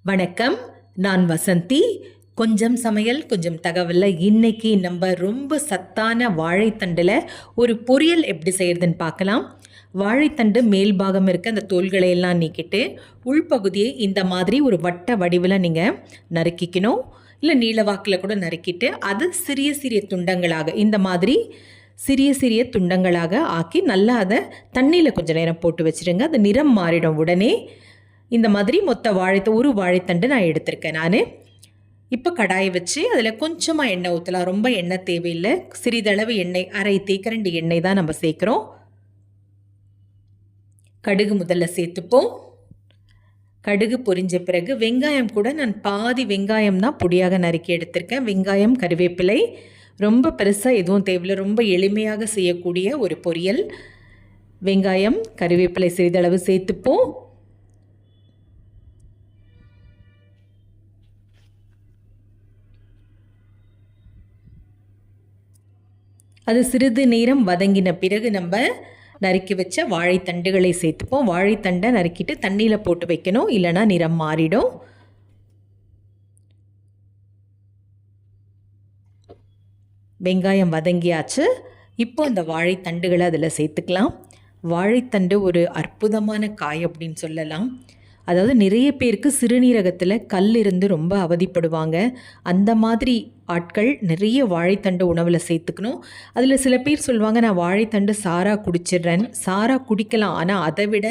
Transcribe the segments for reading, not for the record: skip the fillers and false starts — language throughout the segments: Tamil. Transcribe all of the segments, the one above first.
வணக்கம். நான் வசந்தி. கொஞ்சம் சமையல் கொஞ்சம் தகவலில் இன்னைக்கு நம்ம ரொம்ப சத்தான வாழைத்தண்டில் ஒரு பொரியல் எப்படி செய்கிறதுன்னு பார்க்கலாம். வாழைத்தண்டு மேல் பாகம் இருக்க அந்த தோல்களை எல்லாம் நீக்கிட்டு உள்பகுதியை இந்த மாதிரி ஒரு வட்ட வடிவில் நீங்கள் நறுக்கிக்கணும். இல்லை நீல வாக்கில் கூட நறுக்கிட்டு அது சிறிய சிறிய துண்டங்களாக இந்த மாதிரி சிறிய சிறிய துண்டங்களாக ஆக்கி நல்லா அதை தண்ணியில் கொஞ்சம் நேரம் போட்டு வச்சுருங்க. அது நிறம் மாறிடும் உடனே. இந்த மாதிரி மொத்த ஒரு வாழைத்தண்டு நான் எடுத்திருக்கேன். நான் இப்போ கடாயை வச்சு அதில் கொஞ்சமாக எண்ணெய் ஊற்றலாம். ரொம்ப எண்ணெய் தேவையில்லை. சிறிதளவு எண்ணெய், அரை தேக்கரண்டி எண்ணெய் தான் நம்ம சேர்க்குறோம். கடுகு முதல்ல சேர்த்துப்போம். கடுகு பொரிஞ்ச பிறகு வெங்காயம் கூட நான் பாதி வெங்காயம் தான் பொடியாக நறுக்கி எடுத்திருக்கேன். வெங்காயம், கருவேப்பிலை, ரொம்ப பெருசாக எதுவும் தேவையில்லை. ரொம்ப எளிமையாக செய்யக்கூடிய ஒரு பொரியல். வெங்காயம், கருவேப்பிலை சிறிதளவு சேர்த்துப்போம். அது சிறிது நேரம் வதங்கின பிறகு நம்ம நறுக்கி வச்ச வாழைத்தண்டுகளை சேர்த்துப்போம். வாழைத்தண்டை நறுக்கிட்டு தண்ணியில் போட்டு வைக்கணும், இல்லைனா நிறம் மாறிடும். வெங்காயம் வதங்கியாச்சு. இப்போ அந்த வாழைத்தண்டுகளை அதில் சேர்த்துக்கலாம். வாழைத்தண்டு ஒரு அற்புதமான காய் அப்படின்னு சொல்லலாம். அதாவது நிறைய பேருக்கு சிறுநீரகத்தில் கல் இருந்து ரொம்ப அவதிப்படுவாங்க. அந்த மாதிரி ஆட்கள் நிறைய வாழைத்தண்டு உணவில் சேர்த்துக்கணும். அதில் சில பேர் சொல்லுவாங்க, நான் வாழைத்தண்டு சாரா குடிச்சிடுறேன். சாரா குடிக்கலாம், ஆனால் அதை விட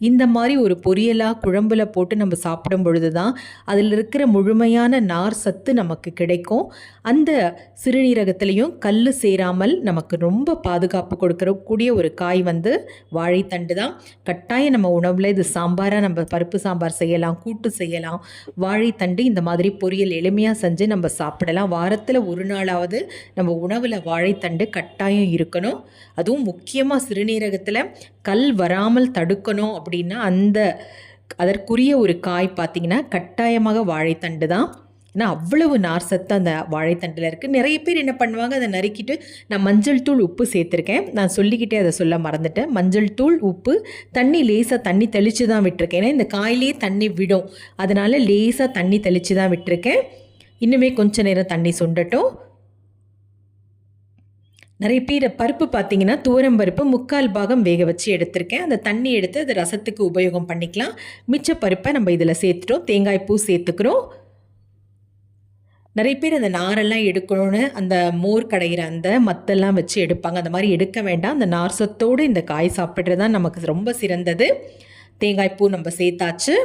இந்த மாதிரி ஒரு பொரியலாக குழம்புல போட்டு நம்ம சாப்பிடும் பொழுது தான் அதில் இருக்கிற முழுமையான நார் சத்து நமக்கு கிடைக்கும். அந்த சிறுநீரகத்திலையும் கல் சேராமல் நமக்கு ரொம்ப பாதுகாப்பு கொடுக்கக்கூடிய ஒரு காய் வாழைத்தண்டு தான். கட்டாயம் நம்ம உணவில் இது சாம்பாராக நம்ம பருப்பு சாம்பார் செய்யலாம், கூட்டு செய்யலாம். வாழைத்தண்டு இந்த மாதிரி பொரியல் எளிமையாக செஞ்சு நம்ம சாப்பிடலாம். வாரத்தில் ஒரு நாளாவது நம்ம உணவில் வாழைத்தண்டு கட்டாயம் இருக்கணும். அதுவும் முக்கியமாக சிறுநீரகத்தில் கல் வராமல் தடுக்கணும் அப்படின்னா அதற்குரிய ஒரு காய் பார்த்திங்கன்னா கட்டாயமாக வாழைத்தண்டு தான். ஏன்னா அவ்வளவு நார் சத்து அந்த வாழைத்தண்டில் இருக்குது. நிறைய பேர் என்ன பண்ணுவாங்க, அதை நறுக்கிட்டு நான் மஞ்சள் தூள், உப்பு சேர்த்துருக்கேன். நான் சொல்லிக்கிட்டே அதை சொல்ல மறந்துட்டேன். மஞ்சள் தூள், உப்பு, தண்ணி லேசாக தண்ணி தெளித்து தான் விட்டுருக்கேன். ஏன்னா இந்த காயிலே தண்ணி விடும், அதனால் லேசாக தண்ணி தெளித்து தான் விட்டுருக்கேன். இன்னுமே கொஞ்சம் நேரம் தண்ணி சுண்டட்டும். நிறைய பேர் பருப்பு பார்த்திங்கன்னா துவரம் பருப்பு 3/4 பாகம் வேக வச்சு எடுத்திருக்கேன். அந்த தண்ணி எடுத்து அது ரசத்துக்கு உபயோகம் பண்ணிக்கலாம். மிச்ச பருப்பை நம்ம இதில் சேர்த்துட்டோம். தேங்காய் பூ சேர்த்துக்கிறோம். நிறைய பேர் அந்த நாரெல்லாம் எடுக்கணும்னு அந்த மோர் கடைகிற அந்த மத்தெல்லாம் வச்சு எடுப்பாங்க. அந்த மாதிரி எடுக்க வேண்டாம். அந்த நார் சத்தோடு இந்த காய் சாப்பிட்றது தான் நமக்கு ரொம்ப சிறந்தது. தேங்காய் பூ நம்ம சேர்த்தாச்சு.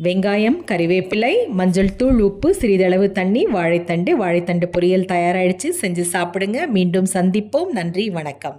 வெங்காயம், கறிவேப்பிலை, மஞ்சள் தூள், உப்பு, சிறிதளவு தண்ணி, வாழைத்தண்டு பொரியல் தயாராகிடுச்சு. செஞ்சு சாப்பிடுங்க. மீண்டும் சந்திப்போம். நன்றி, வணக்கம்.